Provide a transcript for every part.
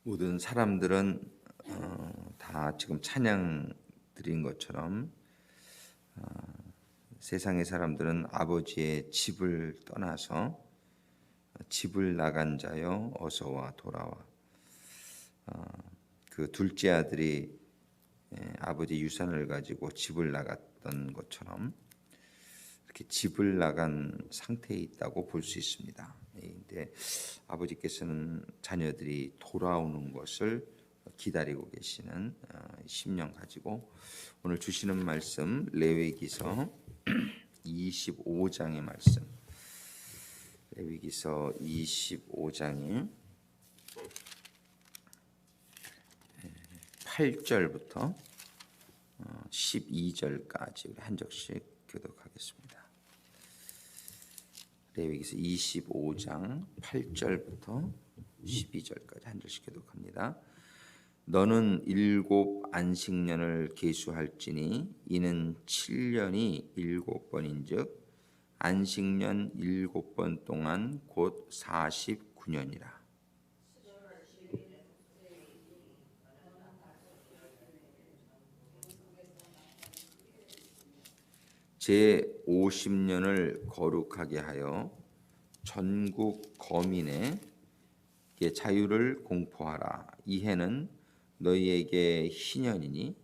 모든 사람들은 다 지금 찬양 드린 것처럼 세상의 사람들은 아버지의 집을 떠나서 집을 나간 자여 어서와 돌아와. 그 둘째 아들이 아버지 유산을 가지고 집을 나갔던 것처럼 이렇게 집을 나간 상태에 있다고 볼 수 있습니다. 근데 아버지께서는 자녀들이 돌아오는 것을 기다리고 계시는 심령 가지고 오늘 주시는 말씀 레위기서 25장의 말씀. 레위기서 25장이 8절부터 12절까지 우리 한 절씩 교독하겠습니다. 레위기서 25장 8절부터 12절까지 한 절씩 교독합니다. 너는 7 안식년을 계수할지니 이는 7년이 7번인즉 안식년 7번 동안 곧 49년이라. 제 50년을 거룩하게 하여 전국 거민에게 자유를 공포하라. 이 해는 너희에게 희년이니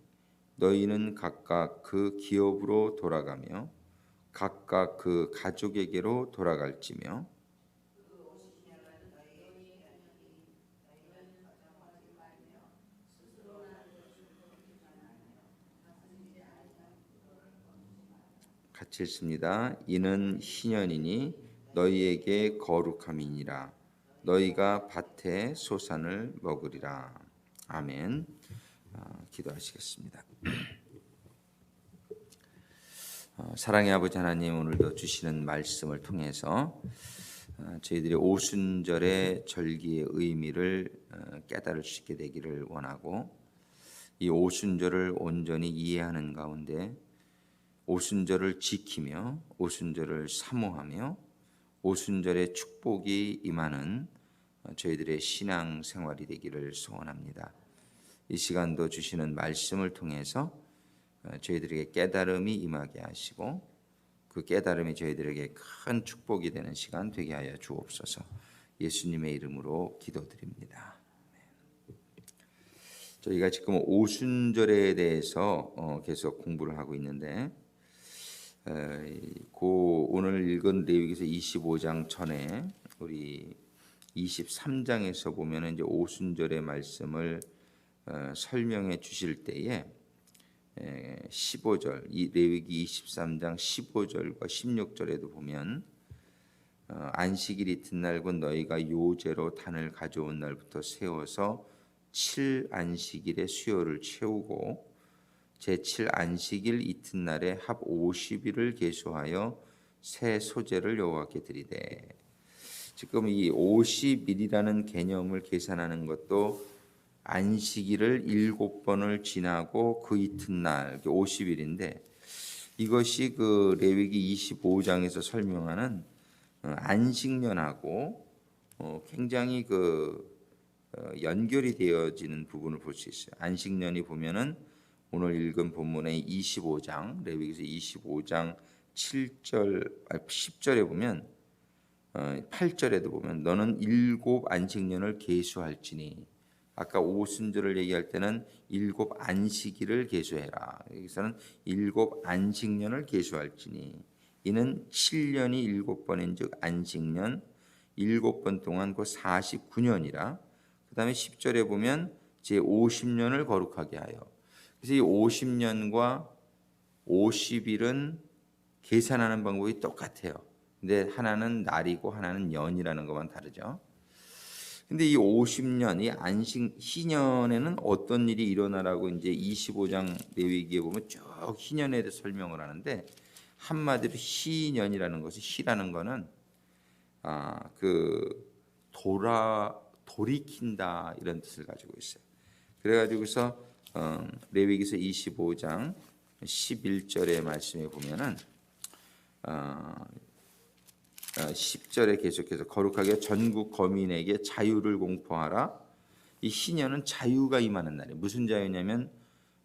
너희는 각각 그 기업으로 돌아가며 각각 그 가족에게로 돌아갈지며 같이 읽습니다. 이는 희년이니 너희에게 거룩함이니라. 너희가 밭의 소산을 먹으리라. 아멘. 기도하시겠습니다. 사랑의 아버지 하나님, 오늘도 주시는 말씀을 통해서 저희들이 오순절의 절기의 의미를 깨달을 수 있게 되기를 원하고, 이 오순절을 온전히 이해하는 가운데 오순절을 지키며 오순절을 사모하며 오순절의 축복이 임하는 저희들의 신앙 생활이 되기를 소원합니다. 이 시간도 주시는 말씀을 통해서 저희들에게 깨달음이 임하게 하시고 그 깨달음이 저희들에게 큰 축복이 되는 시간 되게 하여 주옵소서. 예수님의 이름으로 기도드립니다. 저희가 지금 오순절에 대해서 계속 공부를 하고 있는데 오늘 읽은 레위기서 25장 전에 우리 23장에서 보면 이제 오순절의 말씀을 설명해 주실 때에 15절, 이 레위기 23장 15절과 16절에도 보면 안식일 이튿날 곧 너희가 요제로 단을 가져온 날부터 세워서 7안식일의 수요를 채우고 제7 안식일 이튿날에 합 50일을 계수하여 새 소제를 여호와께 드리되. 지금 이 50일이라는 개념을 계산하는 것도 안식일을 7번을 지나고 그 이튿날 50일인데 이것이 그 레위기 25장에서 설명하는 안식년하고 굉장히 연결이 되어지는 부분을 볼 수 있어요. 안식년이 보면은 오늘 읽은 본문의 25장 레위기서 25장 10절에 보면 8절에도 보면 너는 7 안식년을 계수할지니, 아까 오순절을 얘기할 때는 7 안식일을 계수해라. 여기서는 7 안식년을 계수할지니 이는 7년이 7번인즉 안식년 7번 동안 그 49년이라. 그 다음에 10절에 보면 제 50년을 거룩하게 하여. 그래서 이 50년과 50일은 계산하는 방법이 똑같아요. 근데 하나는 날이고 하나는 년이라는 것만 다르죠. 근데 이 50년, 이 안식 희년에는 어떤 일이 일어나라고 이제 25장 레위기에 보면 쭉 희년에 대해 설명을 하는데, 한마디로 희년이라는 것이, 희라는 것은 돌이킨다 이런 뜻을 가지고 있어요. 그래가지고서 레위기서 25장 11절의 말씀에 보면은 10절에 계속해서 거룩하게 전국 거민에게 자유를 공포하라. 이 희년은 자유가 임하는 날이에요. 무슨 자유냐면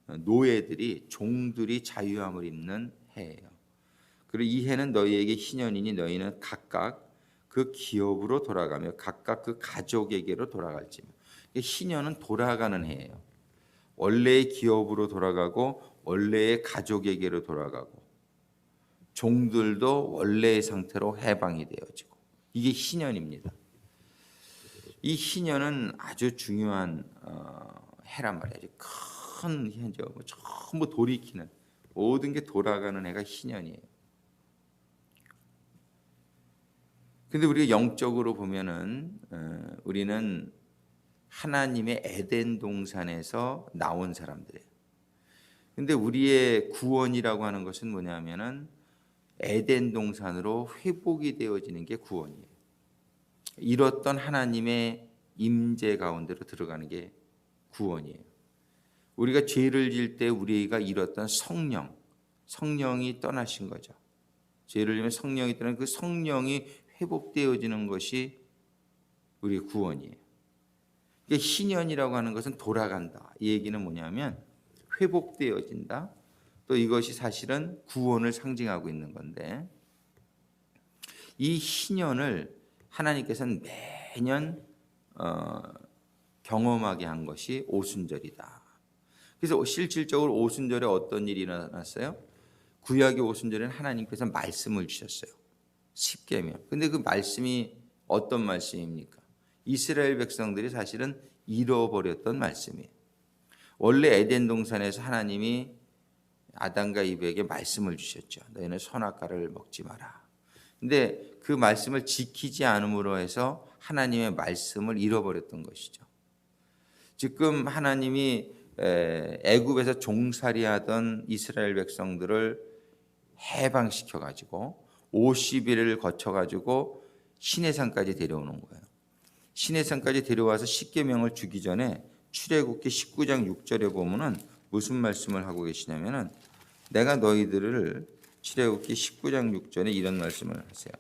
노예들이 종들이 자유함을 입는 해예요. 그리고 이 해는 너희에게 희년이니 너희는 각각 그 기업으로 돌아가며 각각 그 가족에게로 돌아갈지며. 희년은 돌아가는 해예요. 원래의 기업으로 돌아가고 원래의 가족에게로 돌아가고 종들도 원래의 상태로 해방이 되어지고 이게 희년입니다. 이 희년은 아주 중요한 해란 말이에요. 큰 해죠. 전부 돌이키는 모든 게 돌아가는 해가 희년이에요. 근데 우리가 영적으로 보면은 우리는 하나님의 에덴 동산에서 나온 사람들이에요. 근데 우리의 구원이라고 하는 것은 뭐냐면은 에덴 동산으로 회복이 되어지는 게 구원이에요. 잃었던 하나님의 임재 가운데로 들어가는 게 구원이에요. 우리가 죄를 지을 때 우리가 잃었던 성령이 떠나신 거죠. 죄를 지으면 성령이 떠나는 그 성령이 회복되어지는 것이 우리의 구원이에요. 희년이라고 하는 것은 돌아간다. 이 얘기는 뭐냐면 회복되어진다. 또 이것이 사실은 구원을 상징하고 있는 건데 이 희년을 하나님께서는 매년 경험하게 한 것이 오순절이다. 그래서 실질적으로 오순절에 어떤 일이 일어났어요? 구약의 오순절에는 하나님께서 말씀을 주셨어요. 십계명. 근데 그 말씀이 어떤 말씀입니까? 이스라엘 백성들이 사실은 잃어버렸던 말씀이에요. 원래 에덴 동산에서 하나님이 아담과 이브에게 말씀을 주셨죠. 너희는 선악과를 먹지 마라. 근데 그 말씀을 지키지 않음으로 해서 하나님의 말씀을 잃어버렸던 것이죠. 지금 하나님이 애굽에서 종살이하던 이스라엘 백성들을 해방시켜 가지고 50일을 거쳐 가지고 시내산까지 데려오는 거예요. 시내산까지 데려와서 십계명을 주기 전에 출애굽기 19장 6절에 보면은 무슨 말씀을 하고 계시냐면은 내가 너희들을 출애굽기 19장 6절에 이런 말씀을 하세요.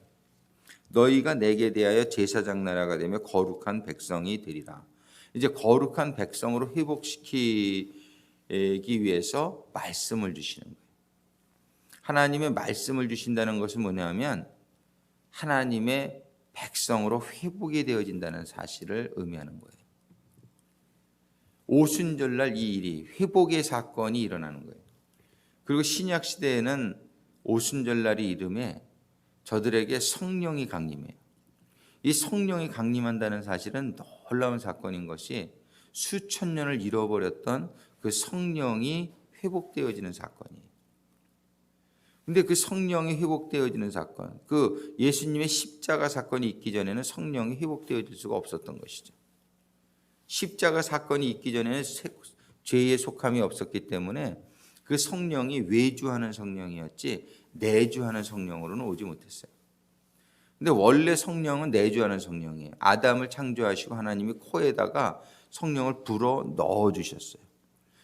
너희가 내게 대하여 제사장 나라가 되며 거룩한 백성이 되리라. 이제 거룩한 백성으로 회복시키기 위해서 말씀을 주시는 거예요. 하나님의 말씀을 주신다는 것은 뭐냐면 하나님의 백성으로 회복이 되어진다는 사실을 의미하는 거예요. 오순절날 이 일이 회복의 사건이 일어나는 거예요. 그리고 신약 시대에는 오순절날이 이름에 저들에게 성령이 강림해요. 이 성령이 강림한다는 사실은 놀라운 사건인 것이 수천 년을 잃어버렸던 그 성령이 회복되어지는 사건이에요. 근데 그 성령이 회복되어지는 사건, 그 예수님의 십자가 사건이 있기 전에는 성령이 회복되어질 수가 없었던 것이죠. 십자가 사건이 있기 전에는 죄의 속함이 없었기 때문에 그 성령이 외주하는 성령이었지 내주하는 성령으로는 오지 못했어요. 근데 원래 성령은 내주하는 성령이에요. 아담을 창조하시고 하나님이 코에다가 성령을 불어 넣어 주셨어요.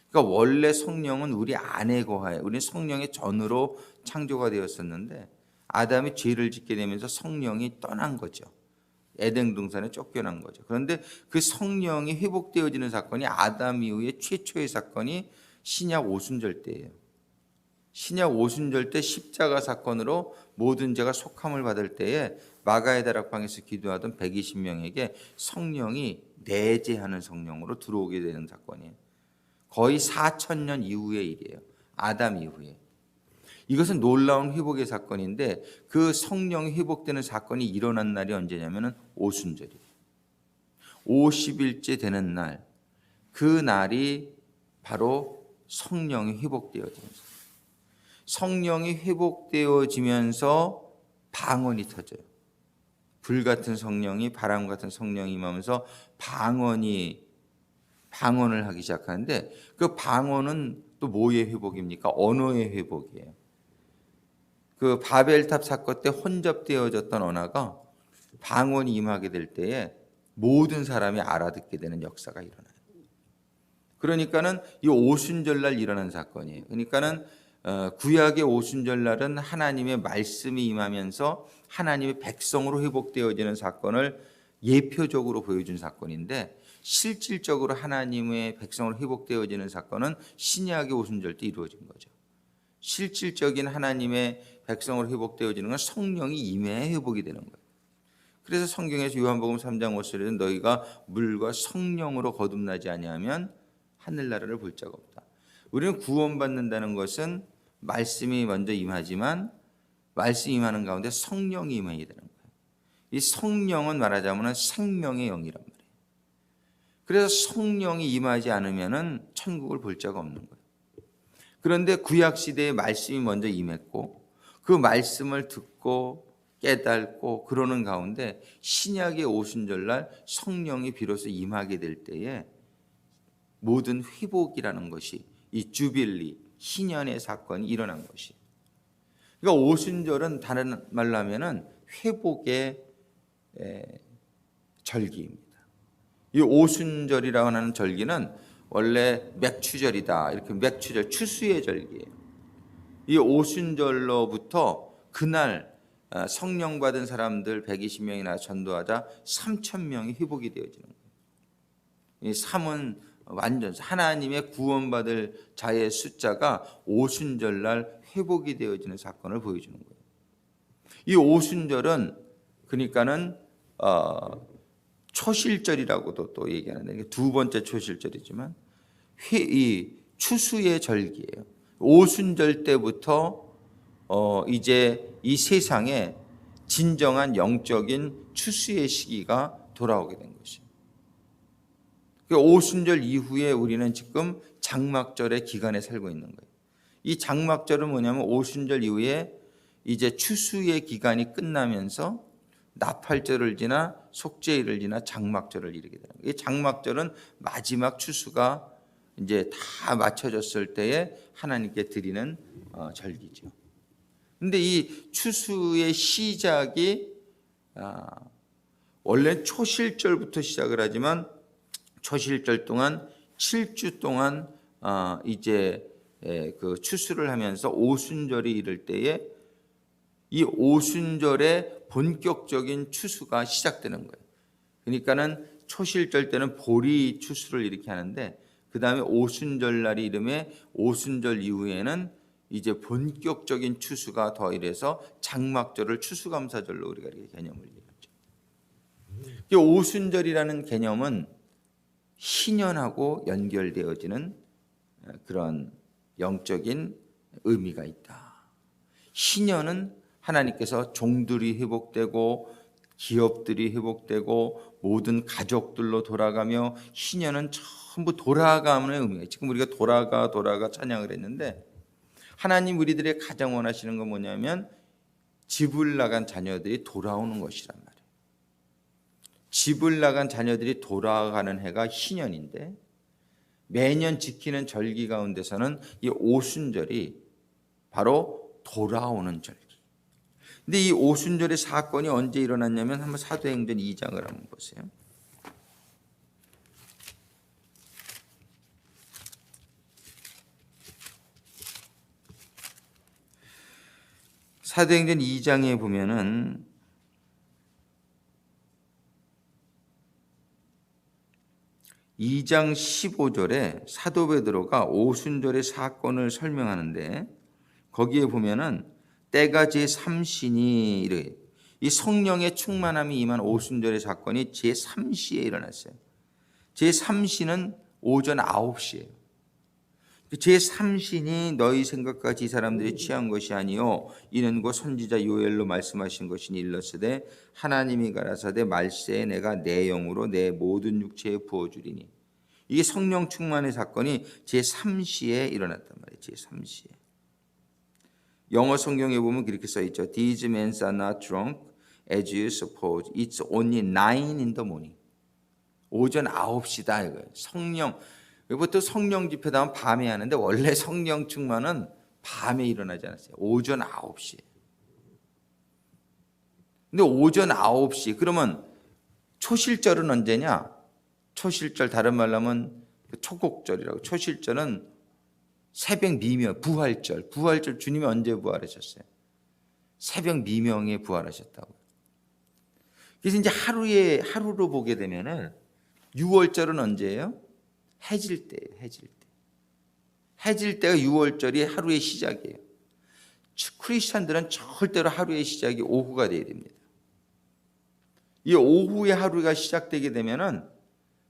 그러니까 원래 성령은 우리 안에 거하여 우리는 성령의 전으로 창조가 되었었는데 아담이 죄를 짓게 되면서 성령이 떠난 거죠. 에덴 동산에 쫓겨난 거죠. 그런데 그 성령이 회복되어지는 사건이 아담 이후에 최초의 사건이 신약 오순절 때예요. 신약 오순절 때 십자가 사건으로 모든 죄가 속함을 받을 때에 마가의 다락방에서 기도하던 120명에게 성령이 내재하는 성령으로 들어오게 되는 사건이에요. 거의 4,000년 이후의 일이에요. 아담 이후에. 이것은 놀라운 회복의 사건인데 그 성령이 회복되는 사건이 일어난 날이 언제냐면 오순절이에요. 50일째 되는 날, 그 날이 바로 성령이 회복되어지면서 성령이 회복되어지면서 방언이 터져요. 불같은 성령이 바람 같은 성령이 임하면서 방언을 하기 시작하는데 그 방언은 또 뭐의 회복입니까? 언어의 회복이에요. 그 바벨탑 사건 때 혼잡되어졌던 언어가 방언이 임하게 될 때에 모든 사람이 알아듣게 되는 역사가 일어나요. 그러니까는 이 오순절날 일어난 사건이에요. 그러니까는 구약의 오순절날은 하나님의 말씀이 임하면서 하나님의 백성으로 회복되어지는 사건을 예표적으로 보여준 사건인데 실질적으로 하나님의 백성으로 회복되어지는 사건은 신약의 오순절 때 이루어진 거죠. 실질적인 하나님의 백성으로 회복되어지는 건 성령이 임해야 회복이 되는 거예요. 그래서 성경에서 요한복음 3장 5절에는 너희가 물과 성령으로 거듭나지 아니하면 하늘나라를 볼 자가 없다. 우리는 구원받는다는 것은 말씀이 먼저 임하지만 말씀이 임하는 가운데 성령이 임해야 되는 거예요. 이 성령은 말하자면 생명의 영이란 말이에요. 그래서 성령이 임하지 않으면 천국을 볼 자가 없는 거예요. 그런데 구약 시대에 말씀이 먼저 임했고 그 말씀을 듣고 깨닫고 그러는 가운데 신약의 오순절날 성령이 비로소 임하게 될 때에 모든 회복이라는 것이 이 주빌리 희년의 사건이 일어난 것이. 그러니까 오순절은 다른 말로 하면은 회복의 절기입니다. 이 오순절이라고 하는 절기는 원래 맥추절이다. 이렇게 맥추절 추수의 절기예요. 이 오순절로부터 그날 성령 받은 사람들 120명이나 전도하자 3,000명이 회복이 되어지는 거예요. 이 3은 완전 하나님의 구원받을 자의 숫자가 오순절날 회복이 되어지는 사건을 보여주는 거예요. 이 오순절은 그러니까는 초실절이라고도 또 얘기하는데 두 번째 초실절이지만 이 추수의 절기예요. 오순절 때부터 이제 이 세상에 진정한 영적인 추수의 시기가 돌아오게 된 것이에요. 오순절 이후에 우리는 지금 장막절의 기간에 살고 있는 거예요. 이 장막절은 뭐냐면 오순절 이후에 이제 추수의 기간이 끝나면서 나팔절을 지나 속죄일을 지나 장막절을 이르게 되는 거예요. 이 장막절은 마지막 추수가 이제 다 맞춰졌을 때에 하나님께 드리는 절기죠. 근데 이 추수의 시작이 원래 초실절부터 시작을 하지만 초실절 동안 7주 동안 이제 그 추수를 하면서 오순절이 이를 때에 이 오순절의 본격적인 추수가 시작되는 거예요. 그러니까는 초실절 때는 보리 추수를 이렇게 하는데 그 다음에 오순절 날이 이름에 오순절 이후에는 이제 본격적인 추수가 더 이래서 장막절을 추수감사절로 우리가 이렇게 개념을 얘기하죠. 오순절이라는 개념은 희년하고 연결되어지는 그런 영적인 의미가 있다. 희년은 하나님께서 종들이 회복되고 기업들이 회복되고 모든 가족들로 돌아가며 희년은 전부 돌아감의 의미예요. 지금 우리가 돌아가 찬양을 했는데 하나님 우리들의 가장 원하시는 건 뭐냐면 집을 나간 자녀들이 돌아오는 것이란 말이에요. 집을 나간 자녀들이 돌아가는 해가 희년인데 매년 지키는 절기 가운데서는 이 오순절이 바로 돌아오는 절기. 근데 이 오순절의 사건이 언제 일어났냐면 한번 사도행전 2장을 한번 보세요. 사도행전 2장에 보면은 (2장 15절에) 사도 베드로가 오순절의 사건을 설명하는데 거기에 보면은 때가 제3시니 이래. 이 성령의 충만함이 임한 오순절의 사건이 제3시에 일어났어요. 제3시는 오전 9시예요. 제3시니 너희 생각같이 이 사람들이 취한 것이 아니요 이는 곧 선지자 요엘로 말씀하신 것이니 일렀으되 하나님이 가라사대 말세에 내가 내 영으로 내 모든 육체에 부어주리니. 이게 성령 충만의 사건이 제3시에 일어났단 말이에요. 제3시에. 영어 성경에 보면 그렇게 써있죠. These men are not drunk as you suppose. It's only 9 in the morning. 오전 9시다 이거예요. 성령. 이것도 성령 집회도 하면 밤에 하는데 원래 성령 충만은 밤에 일어나지 않았어요. 오전 9시. 근데 오전 9시 그러면 초실절은 언제냐? 초실절 다른 말로 하면 초곡절이라고. 초실절은 새벽 미명, 부활절. 부활절 주님이 언제 부활하셨어요? 새벽 미명에 부활하셨다고. 그래서 이제 하루로 보게 되면은 6월절은 언제예요? 해질 때예요. 해질 때. 해질 때가 6월절이 하루의 시작이에요. 크리스찬들은 절대로 하루의 시작이 오후가 돼야 됩니다. 이 오후에 하루가 시작되게 되면은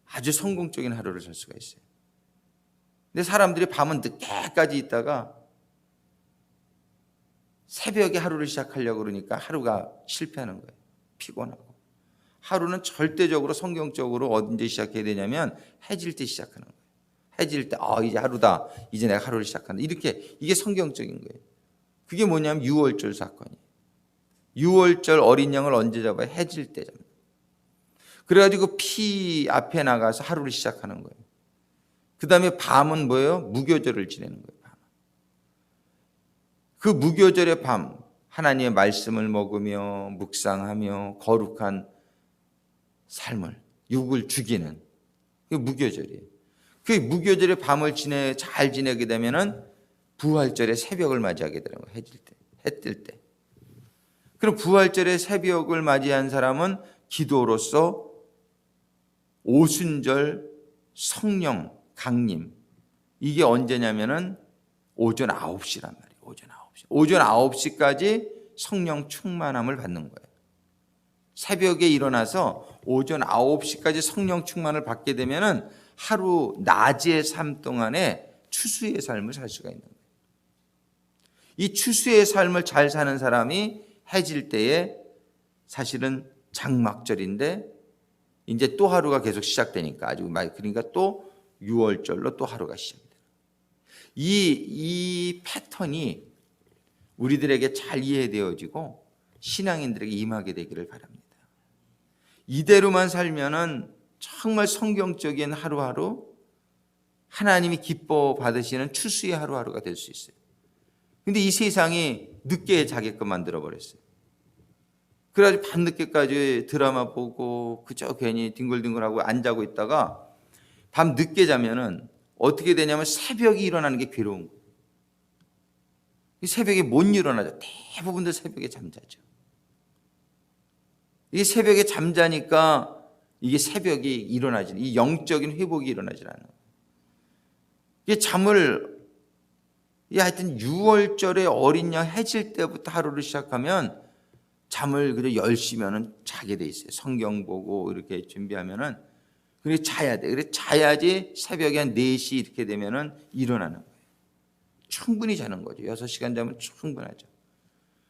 아주 성공적인 하루를 살 수가 있어요. 근데 사람들이 밤은 늦게까지 있다가 새벽에 하루를 시작하려고 그러니까 하루가 실패하는 거예요. 피곤하고. 하루는 절대적으로 성경적으로 언제 시작해야 되냐면 해질 때 시작하는 거예요. 해질 때 이제 하루다. 이제 내가 하루를 시작한다. 이렇게 이게 성경적인 거예요. 그게 뭐냐면 6월절 사건이에요. 6월절 어린 양을 언제 잡아요? 해질 때 잡아요. 그래가지고 피 앞에 나가서 하루를 시작하는 거예요. 그 다음에 밤은 뭐예요? 무교절을 지내는 거예요. 밤. 그 무교절의 밤 하나님의 말씀을 먹으며 묵상하며 거룩한 삶을 육을 죽이는 그게 무교절이에요. 그 무교절의 밤을 잘 지내게 되면은 부활절의 새벽을 맞이하게 되는 거예요. 해질 때, 해 뜰 때. 그럼 부활절의 새벽을 맞이한 사람은 기도로서 오순절 성령 강림 이게 언제냐면은 오전 9시란 말이에요. 오전 9시. 오전 9시까지 성령 충만함을 받는 거예요. 새벽에 일어나서 오전 9시까지 성령 충만을 받게 되면은 하루 낮의 삶 동안에 추수의 삶을 살 수가 있는 거예요. 이 추수의 삶을 잘 사는 사람이 해질 때에 사실은 장막절인데 이제 또 하루가 계속 시작되니까 그러니까 또 6월절로 또 하루가 시작돼요. 이 패턴이 우리들에게 잘 이해되어지고 신앙인들에게 임하게 되기를 바랍니다. 이대로만 살면은 정말 성경적인 하루하루 하나님이 기뻐 받으시는 추수의 하루하루가 될 수 있어요. 근데 이 세상이 늦게 자게끔 만들어 버렸어요. 그래가지고 밤늦게까지 드라마 보고 그저 괜히 뒹굴뒹굴하고 안 자고 있다가 밤 늦게 자면은 어떻게 되냐면 새벽에 일어나는 게 괴로운 거예요. 새벽에 못 일어나죠. 대부분들 새벽에 잠자죠. 이게 새벽에 잠자니까 이게 새벽이 일어나지, 이 영적인 회복이 일어나지 않아요. 이게 하여튼 6월절에 어린 양 해질 때부터 하루를 시작하면 잠을 그저 10시면은 자게 돼 있어요. 성경 보고 이렇게 준비하면은. 그래 자야 돼. 그래 자야지 새벽에 한 4시 이렇게 되면은 일어나는 거예요. 충분히 자는 거죠. 6시간 자면 충분하죠.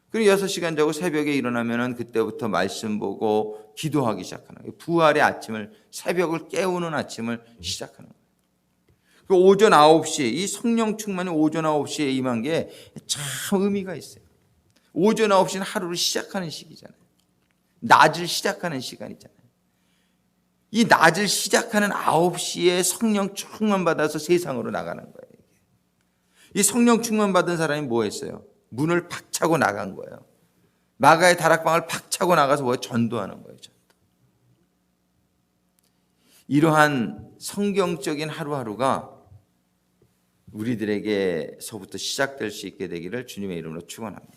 그리고 6시간 자고 새벽에 일어나면은 그때부터 말씀 보고 기도하기 시작하는 거예요. 부활의 아침을, 새벽을 깨우는 아침을 시작하는 거예요. 그 오전 9시, 이 성령 충만이 오전 9시에 임한 게 참 의미가 있어요. 오전 9시는 하루를 시작하는 시기잖아요. 낮을 시작하는 시간이잖아요. 이 낮을 시작하는 9시에 성령 충만 받아서 세상으로 나가는 거예요. 이 성령 충만 받은 사람이 뭐 했어요? 문을 팍 차고 나간 거예요. 마가의 다락방을 팍 차고 나가서 뭐 전도하는 거예요. 전도. 이러한 성경적인 하루하루가 우리들에게서부터 시작될 수 있게 되기를 주님의 이름으로 축원합니다.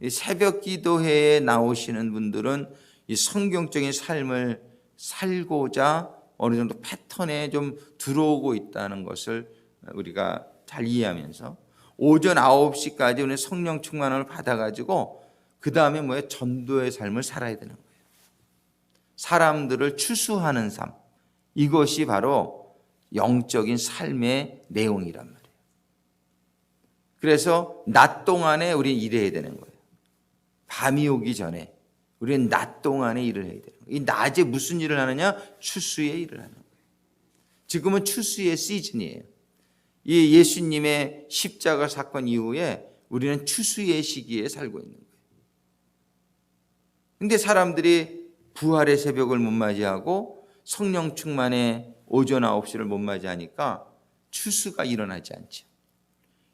이 새벽 기도회에 나오시는 분들은 이 성경적인 삶을 살고자 어느 정도 패턴에 좀 들어오고 있다는 것을 우리가 잘 이해하면서 오전 9시까지 우리 성령 충만을 받아가지고 그 다음에 뭐예요? 전도의 삶을 살아야 되는 거예요. 사람들을 추수하는 삶. 이것이 바로 영적인 삶의 내용이란 말이에요. 그래서 낮 동안에 우리는 일해야 되는 거예요. 밤이 오기 전에 우리는 낮 동안에 일을 해야 되는 거예요. 이 낮에 무슨 일을 하느냐? 추수의 일을 하는 거예요. 지금은 추수의 시즌이에요. 이 예수님의 십자가 사건 이후에 우리는 추수의 시기에 살고 있는 거예요. 그런데 사람들이 부활의 새벽을 못 맞이하고 성령 충만의 오전 9시를 못 맞이하니까 추수가 일어나지 않죠.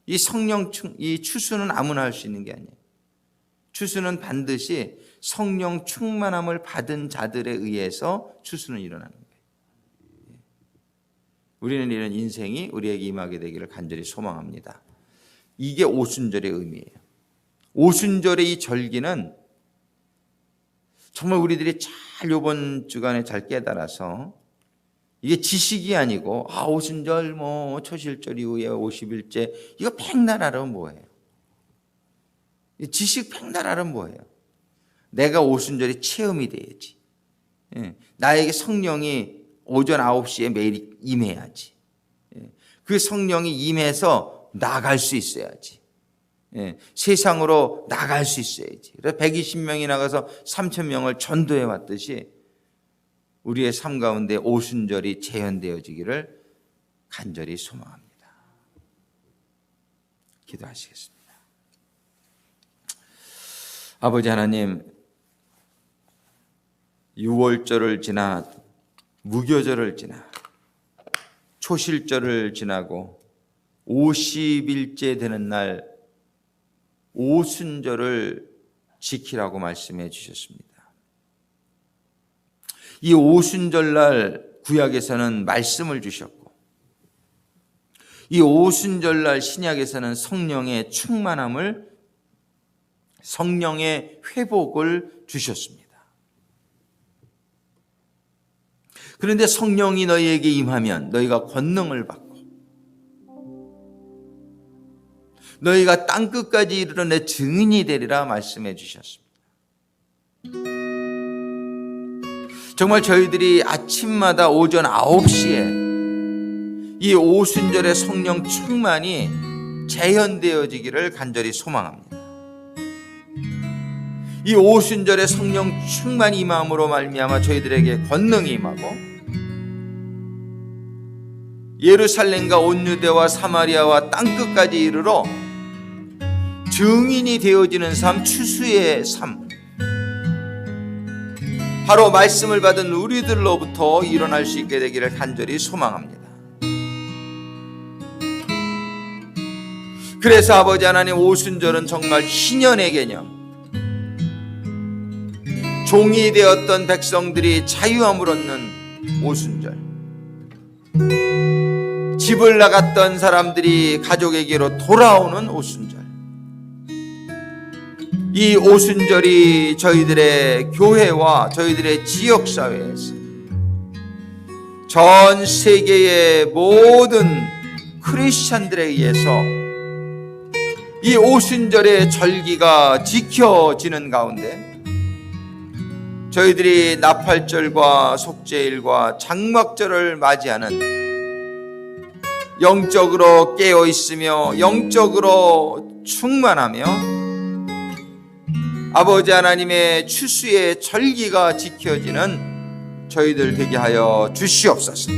이 추수는 아무나 할 수 있는 게 아니에요. 추수는 반드시 성령 충만함을 받은 자들에 의해서 추수는 일어나는 거예요. 우리는 이런 인생이 우리에게 임하게 되기를 간절히 소망합니다. 이게 오순절의 의미예요. 오순절의 이 절기는 정말 우리들이 잘 이번 주간에 잘 깨달아서 이게 지식이 아니고 오순절 초실절 이후에 50일째 이거 백날하면 뭐예요? 지식 백날하면 뭐예요? 내가 오순절이 체험이 돼야지. 나에게 성령이 오전 9시에 매일 임해야지. 그 성령이 임해서 나갈 수 있어야지. 세상으로 나갈 수 있어야지. 그래서 120명이 나가서 3,000명을 전도해 왔듯이 우리의 삶 가운데 오순절이 재현되어지기를 간절히 소망합니다. 기도하시겠습니다. 아버지 하나님, 6월절을 지나 무교절을 지나 초실절을 지나고 50일째 되는 날 오순절을 지키라고 말씀해 주셨습니다. 이 오순절날 구약에서는 말씀을 주셨고 이 오순절날 신약에서는 성령의 충만함을 성령의 회복을 주셨습니다. 그런데 성령이 너희에게 임하면 너희가 권능을 받고 너희가 땅끝까지 이르러 내 증인이 되리라 말씀해 주셨습니다. 정말 저희들이 아침마다 오전 9시에 이 오순절의 성령 충만이 재현되어지기를 간절히 소망합니다. 이 오순절의 성령 충만이 임함으로 말미암아 저희들에게 권능이 임하고 예루살렘과 온 유대와 사마리아와 땅끝까지 이르러 증인이 되어지는 삶, 추수의 삶, 바로 말씀을 받은 우리들로부터 일어날 수 있게 되기를 간절히 소망합니다. 그래서 아버지 하나님, 오순절은 정말 희년의 개념, 종이 되었던 백성들이 자유함을 얻는 오순절, 집을 나갔던 사람들이 가족에게로 돌아오는 오순절, 이 오순절이 저희들의 교회와 저희들의 지역사회에서 전 세계의 모든 크리스찬들에 의해서 이 오순절의 절기가 지켜지는 가운데 저희들이 나팔절과 속죄일과 장막절을 맞이하는 영적으로 깨어있으며 영적으로 충만하며 아버지 하나님의 추수의 절기가 지켜지는 저희들 되게 하여 주시옵소서.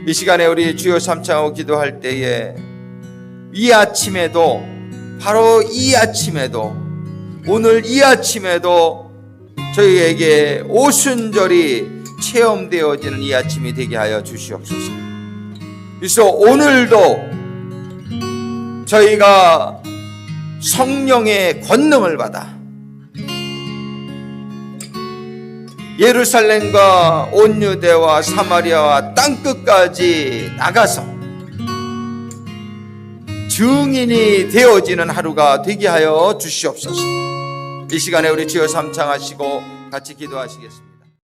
이 시간에 우리 주여 삼창하고 기도할 때에 이 아침에도, 바로 이 아침에도, 오늘 이 아침에도 저희에게 오순절이 체험되어지는 이 아침이 되게 하여 주시옵소서. 그래서 오늘도 저희가 성령의 권능을 받아 예루살렘과 온 유대와 사마리아와 땅끝까지 나가서 증인이 되어지는 하루가 되게 하여 주시옵소서. 이 시간에 우리 주여 삼창하시고 같이 기도하시겠습니다.